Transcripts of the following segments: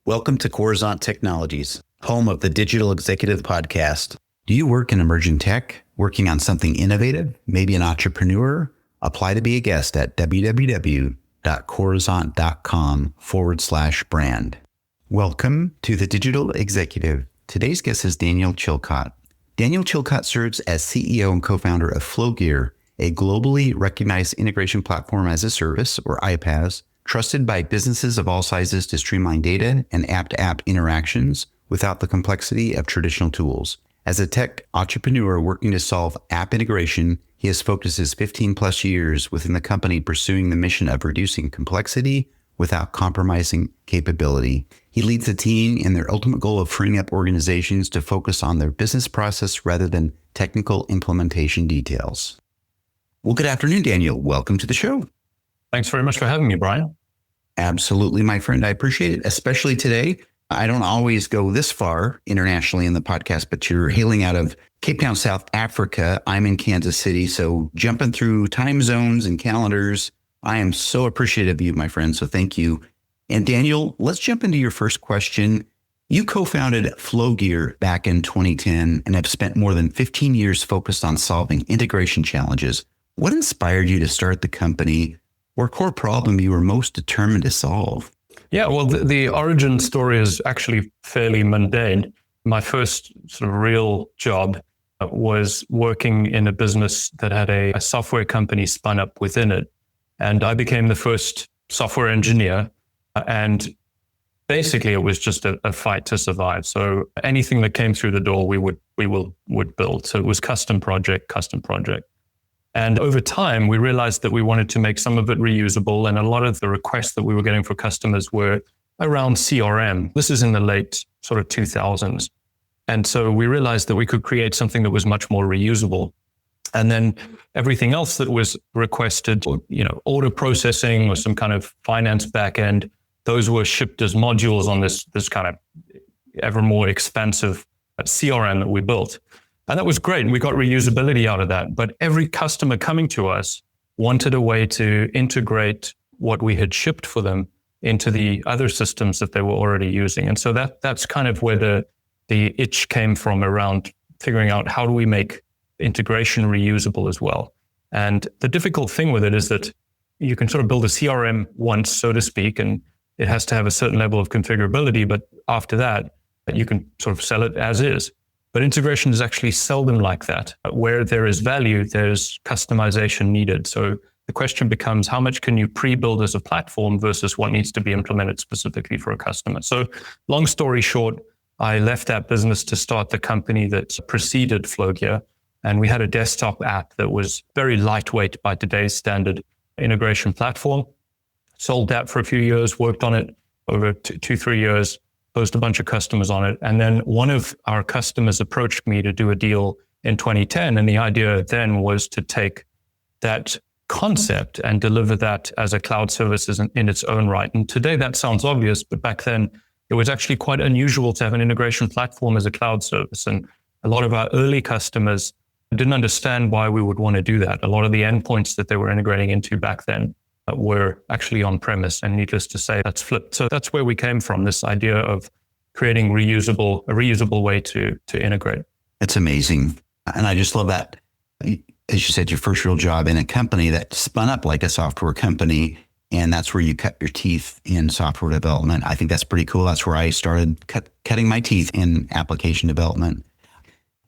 Welcome to Coruzant Technologies, home of the Digital Executive Podcast. Do you work in emerging tech, working on something innovative, maybe an entrepreneur? Apply to be a guest at www.coruzant.com/brand. Welcome to the Digital Executive. Today's guest is Daniel Chilcott. Daniel Chilcott serves as CEO and co-founder of Flowgear, a globally recognized integration platform as a service, or iPaaS, trusted by businesses of all sizes to streamline data and app-to-app interactions without the complexity of traditional tools. As a tech entrepreneur working to solve app integration, he has focused his 15 plus years within the company pursuing the mission of reducing complexity without compromising capability. He leads the team in their ultimate goal of freeing up organizations to focus on their business process rather than technical implementation details. Well, good afternoon, Daniel. Welcome to the show. Thanks very much for having me, Brian. Absolutely, my friend. I appreciate it, especially today. I don't always go this far internationally in the podcast, but you're hailing out of Cape Town, South Africa. I'm in Kansas City. So jumping through time zones and calendars, I am so appreciative of you, my friend. So thank you. And Daniel, let's jump into your first question. You co-founded Flowgear back in 2010 and have spent more than 15 years focused on solving integration challenges. What inspired you to start the company? Or core problem you were most determined to solve? Yeah, well, the origin story is actually fairly mundane. My first sort of real job was working in a business that had a software company spun up within it. And I became the first software engineer. And basically, it was just a fight to survive. So anything that came through the door, we would build. So it was custom project. And over time, we realized that we wanted to make some of it reusable. And a lot of the requests that we were getting for customers were around CRM. This is in the late sort of 2000s. And so we realized that we could create something that was much more reusable. And then everything else that was requested, order processing or some kind of finance backend, those were shipped as modules on this kind of ever more expansive CRM that we built. And that was great. And we got reusability out of that. But every customer coming to us wanted a way to integrate what we had shipped for them into the other systems that they were already using. And so that's kind of where the itch came from around figuring out how do we make integration reusable as well. And the difficult thing with it is that you can sort of build a CRM once, so to speak, and it has to have a certain level of configurability. But after that, you can sort of sell it as is. But integration is actually seldom like that. Where there is value, there's customization needed. So the question becomes, how much can you pre-build as a platform versus what needs to be implemented specifically for a customer? So long story short, I left that business to start the company that preceded Flowgear. And we had a desktop app that was very lightweight by today's standard integration platform. Sold that for a few years, worked on it over 2-3 years. Closed a bunch of customers on it. And then one of our customers approached me to do a deal in 2010. And the idea then was to take that concept and deliver that as a cloud service in its own right. And today that sounds obvious, but back then it was actually quite unusual to have an integration platform as a cloud service. And a lot of our early customers didn't understand why we would want to do that. A lot of the endpoints that they were integrating into back then were actually on premise, and needless to say, that's flipped. So that's where we came from, this idea of creating a reusable way to integrate. It's amazing. And I just love that. As you said, your first real job in a company that spun up like a software company, and that's where you cut your teeth in software development. I think that's pretty cool. That's where I started cutting my teeth in application development.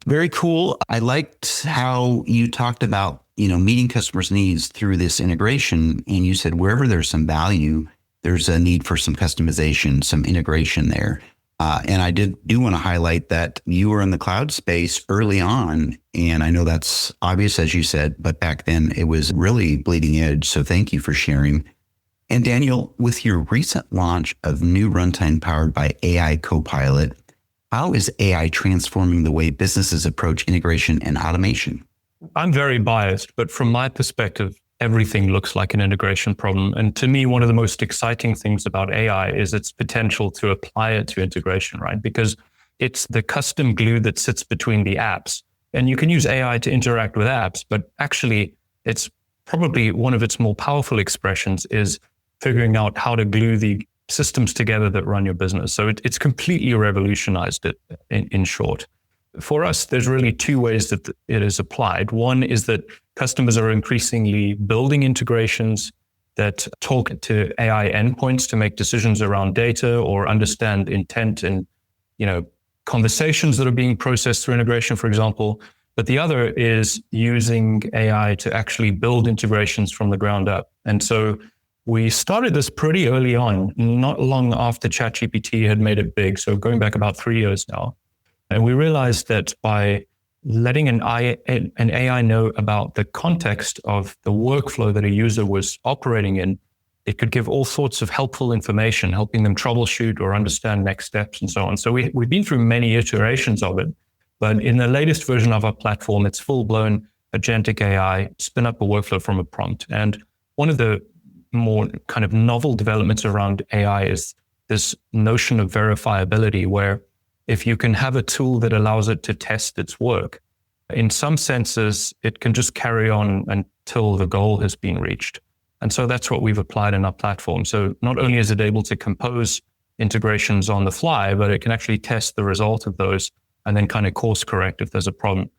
Very cool. I liked how you talked about meeting customers' needs through this integration. And you said, wherever there's some value, there's a need for some customization, some integration there. And I do want to highlight that you were in the cloud space early on. And I know that's obvious, as you said, but back then it was really bleeding edge. So thank you for sharing. And Daniel, with your recent launch of new runtime powered by AI Copilot, how is AI transforming the way businesses approach integration and automation? I'm very biased, but from my perspective, everything looks like an integration problem. And to me, one of the most exciting things about AI is its potential to apply it to integration, right? Because it's the custom glue that sits between the apps. And you can use AI to interact with apps, but actually it's probably one of its more powerful expressions is figuring out how to glue the systems together that run your business. So it's completely revolutionized it in short. For us, there's really two ways that it is applied. One is that customers are increasingly building integrations that talk to AI endpoints to make decisions around data or understand intent and, conversations that are being processed through integration, for example. But the other is using AI to actually build integrations from the ground up. And so we started this pretty early on, not long after ChatGPT had made it big. So going back about 3 years now. And we realized that by letting an AI know about the context of the workflow that a user was operating in, it could give all sorts of helpful information, helping them troubleshoot or understand next steps and so on. So we've been through many iterations of it. But in the latest version of our platform, it's full-blown agentic AI, spin up a workflow from a prompt. And one of the more kind of novel developments around AI is this notion of verifiability, where if you can have a tool that allows it to test its work, in some senses, it can just carry on until the goal has been reached. And so that's what we've applied in our platform. So not only is it able to compose integrations on the fly, but it can actually test the result of those and then kind of course correct if there's a problem.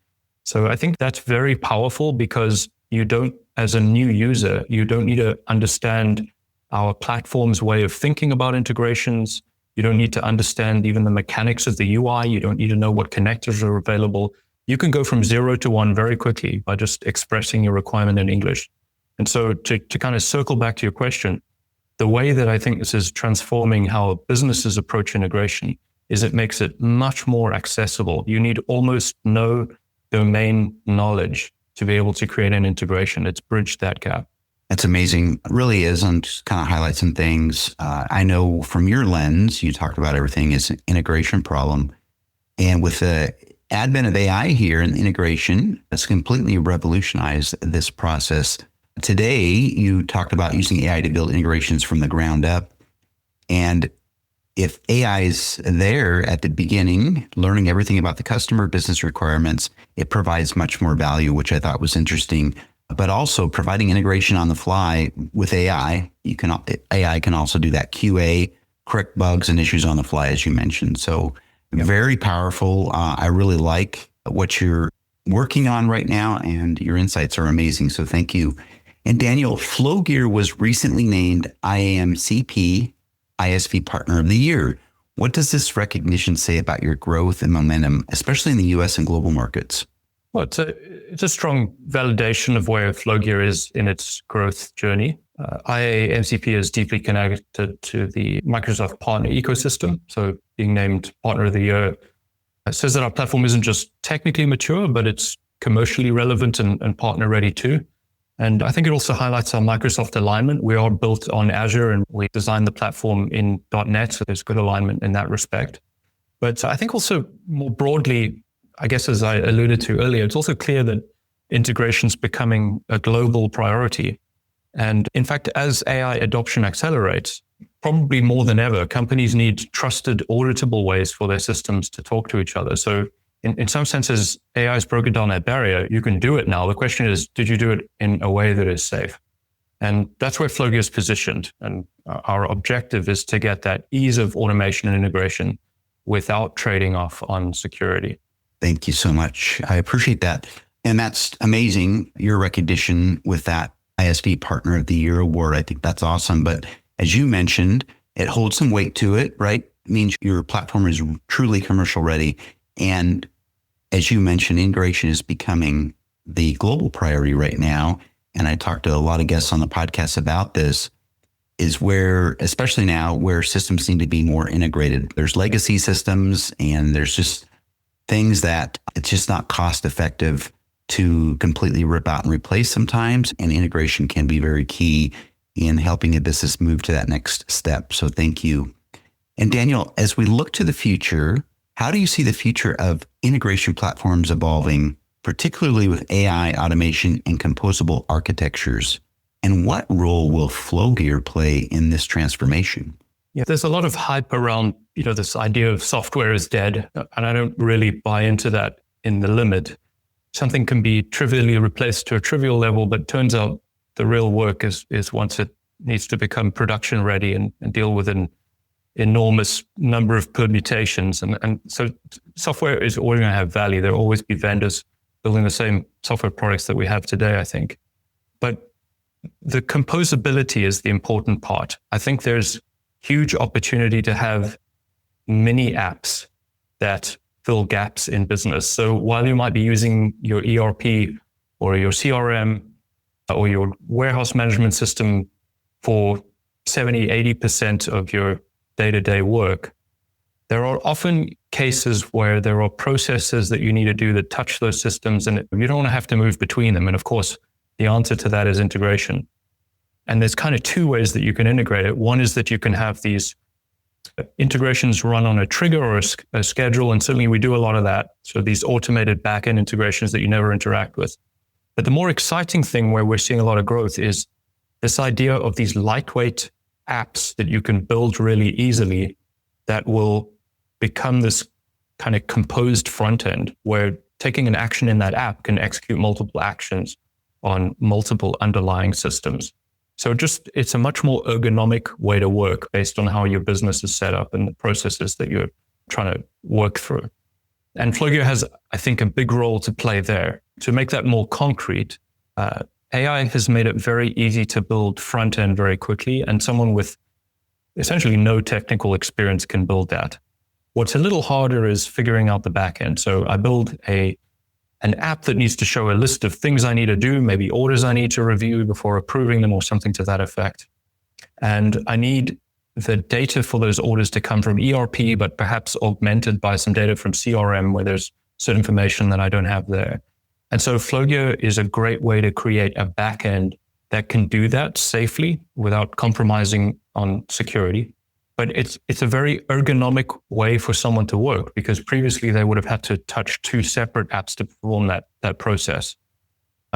So I think that's very powerful because you don't, as a new user, you don't need to understand our platform's way of thinking about integrations. You don't need to understand even the mechanics of the UI. You don't need to know what connectors are available. You can go from 0 to 1 very quickly by just expressing your requirement in English. And so to kind of circle back to your question, the way that I think this is transforming how businesses approach integration is it makes it much more accessible. You need almost no domain knowledge to be able to create an integration. It's bridged that gap. That's amazing. It really is. And just kind of highlight some things. I know from your lens, you talked about everything is an integration problem. And with the advent of AI here and integration, it's completely revolutionized this process. Today, you talked about using AI to build integrations from the ground up. And if AI is there at the beginning, learning everything about the customer business requirements, it provides much more value, which I thought was interesting. But also providing integration on the fly with AI, AI can also do that QA, correct bugs and issues on the fly, as you mentioned. So very powerful. I really like what you're working on right now, and your insights are amazing. So thank you. And Daniel, Flowgear was recently named IAMCP ISV Partner of the Year. What does this recognition say about your growth and momentum, especially in the US and global markets? Well, it's a strong validation of where Flowgear is in its growth journey. IAMCP is deeply connected to the Microsoft partner ecosystem. So being named Partner of the Year says that our platform isn't just technically mature, but it's commercially relevant and partner ready too. And I think it also highlights our Microsoft alignment. We are built on Azure and we designed the platform in .NET, so there's good alignment in that respect. But I think also more broadly, I guess as I alluded to earlier, it's also clear that integration is becoming a global priority. And in fact, as AI adoption accelerates, probably more than ever, companies need trusted, auditable ways for their systems to talk to each other. So in some senses, AI has broken down that barrier. You can do it now. The question is, did you do it in a way that is safe? And that's where Flowgear is positioned. And our objective is to get that ease of automation and integration without trading off on security. Thank you so much. I appreciate that. And that's amazing, your recognition with that ISV Partner of the Year award. I think that's awesome. But as you mentioned, it holds some weight to it, right? It means your platform is truly commercial ready. And as you mentioned, integration is becoming the global priority right now. And I talked to a lot of guests on the podcast about this, is where, especially now, where systems need to be more integrated. There's legacy systems and there's just things that it's just not cost effective to completely rip out and replace sometimes. And integration can be very key in helping a business move to that next step. So thank you. And Daniel, as we look to the future, how do you see the future of integration platforms evolving, particularly with AI, automation, and composable architectures? And what role will Flowgear play in this transformation? Yeah, there's a lot of hype around, this idea of software is dead. And I don't really buy into that in the limit. Something can be trivially replaced to a trivial level, but turns out the real work is once it needs to become production ready and deal with an enormous number of permutations. And so software is always going to have value. There'll always be vendors building the same software products that we have today, I think. But the composability is the important part. I think there's huge opportunity to have mini apps that fill gaps in business. So while you might be using your ERP or your CRM or your warehouse management system for 70, 80% of your day-to-day work, there are often cases where there are processes that you need to do that touch those systems, and you don't want to have to move between them. And of course, the answer to that is integration. And there's kind of two ways that you can integrate it. One is that you can have these integrations run on a trigger or a schedule, and certainly we do a lot of that. So these automated backend integrations that you never interact with. But the more exciting thing where we're seeing a lot of growth is this idea of these lightweight apps that you can build really easily that will become this kind of composed front end where taking an action in that app can execute multiple actions on multiple underlying systems. So it's a much more ergonomic way to work based on how your business is set up and the processes that you're trying to work through. And Flowgear has, I think, a big role to play there. To make that more concrete, AI has made it very easy to build front end very quickly, and someone with essentially no technical experience can build that. What's a little harder is figuring out the back end. So I build an app that needs to show a list of things I need to do, maybe orders I need to review before approving them or something to that effect. And I need the data for those orders to come from ERP, but perhaps augmented by some data from CRM where there's certain information that I don't have there. And so Flowgear is a great way to create a backend that can do that safely without compromising on security. But it's a very ergonomic way for someone to work, because previously they would have had to touch two separate apps to perform that process.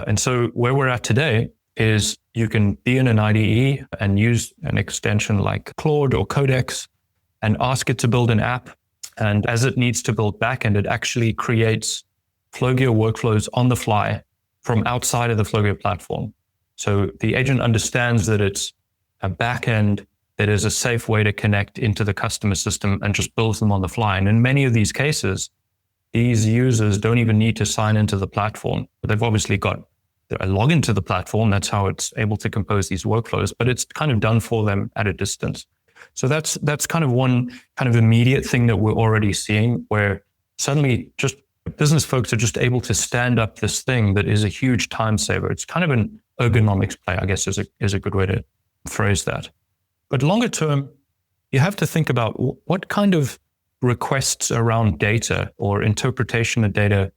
And so where we're at today is you can be in an IDE and use an extension like Claude or Codex and ask it to build an app. And as it needs to build backend, it actually creates Flowgear workflows on the fly from outside of the Flowgear platform. So the agent understands that it's a backend that is a safe way to connect into the customer system and just builds them on the fly. And in many of these cases, these users don't even need to sign into the platform. But they've obviously got a login to the platform. That's how it's able to compose these workflows, but it's kind of done for them at a distance. So that's kind of one kind of immediate thing that we're already seeing, where suddenly just business folks are just able to stand up this thing that is a huge time saver. It's kind of an ergonomics play, I guess, is a good way to phrase that. But longer term, you have to think about what kind of requests around data or interpretation of data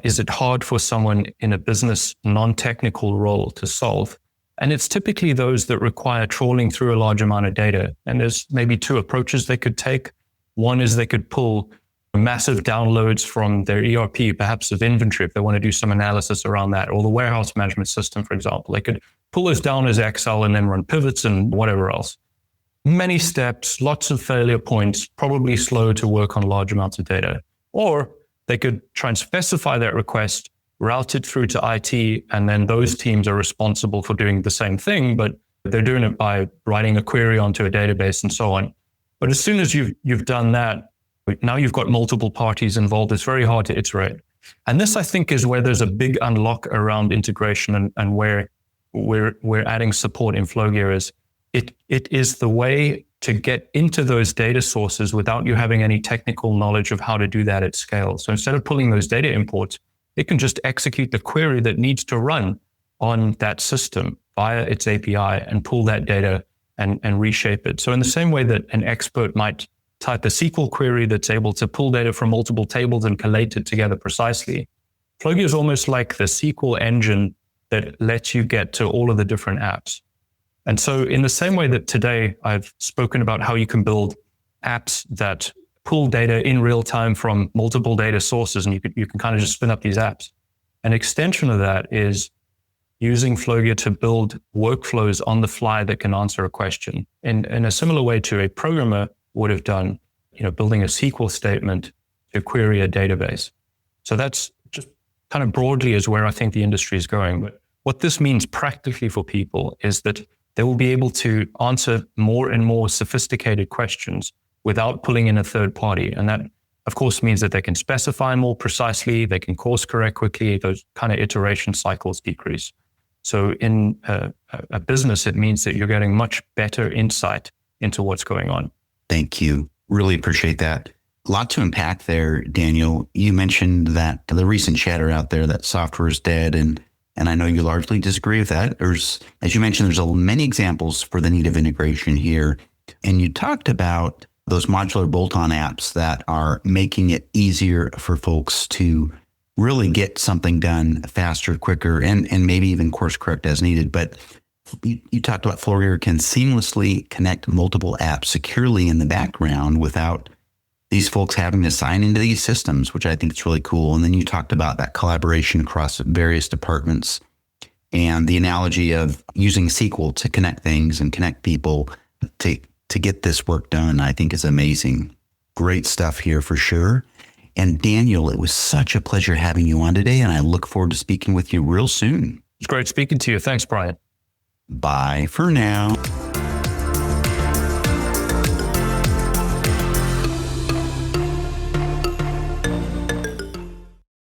is it hard for someone in a business non-technical role to solve. And it's typically those that require trawling through a large amount of data. And there's maybe two approaches they could take. One is they could pull massive downloads from their ERP, perhaps of inventory, if they want to do some analysis around that, or the warehouse management system, for example. They could pull those down as Excel and then run pivots and whatever else. Many steps, lots of failure points, probably slow to work on large amounts of data. Or they could try and specify that request, route it through to IT, and then those teams are responsible for doing the same thing, but they're doing it by writing a query onto a database and so on. But as soon as you've done that, now you've got multiple parties involved. It's very hard to iterate. And this, I think, is where there's a big unlock around integration and where we're adding support in Flowgear is it is the way to get into those data sources without you having any technical knowledge of how to do that at scale. So instead of pulling those data imports, it can just execute the query that needs to run on that system via its API and pull that data and reshape it. So in the same way that an expert might type a SQL query that's able to pull data from multiple tables and collate it together precisely, Flowgear is almost like the SQL engine that lets you get to all of the different apps. And so in the same way that today I've spoken about how you can build apps that pull data in real time from multiple data sources, and you can kind of just spin up these apps. An extension of that is using Flowgear to build workflows on the fly that can answer a question in a similar way to a programmer would have done, building a SQL statement to query a database. So that's just kind of broadly is where I think the industry is going. But what this means practically for people is that they will be able to answer more and more sophisticated questions without pulling in a third party. And that, of course, means that they can specify more precisely, they can course correct quickly, those kind of iteration cycles decrease. So in a business, it means that you're getting much better insight into what's going on. Thank you. Really appreciate that. A lot to unpack there, Daniel. You mentioned that the recent chatter out there that software is dead, and I know you largely disagree with that. As you mentioned, there's many examples for the need of integration here. And you talked about those modular bolt-on apps that are making it easier for folks to really get something done faster, quicker, and maybe even course correct as needed. But you talked about Flowgear can seamlessly connect multiple apps securely in the background without these folks having to sign into these systems, which I think is really cool. And then you talked about that collaboration across various departments and the analogy of using SQL to connect things and connect people to get this work done, I think is amazing. Great stuff here for sure. And Daniel, it was such a pleasure having you on today, and I look forward to speaking with you real soon. It's great speaking to you. Thanks, Brian. Bye for now.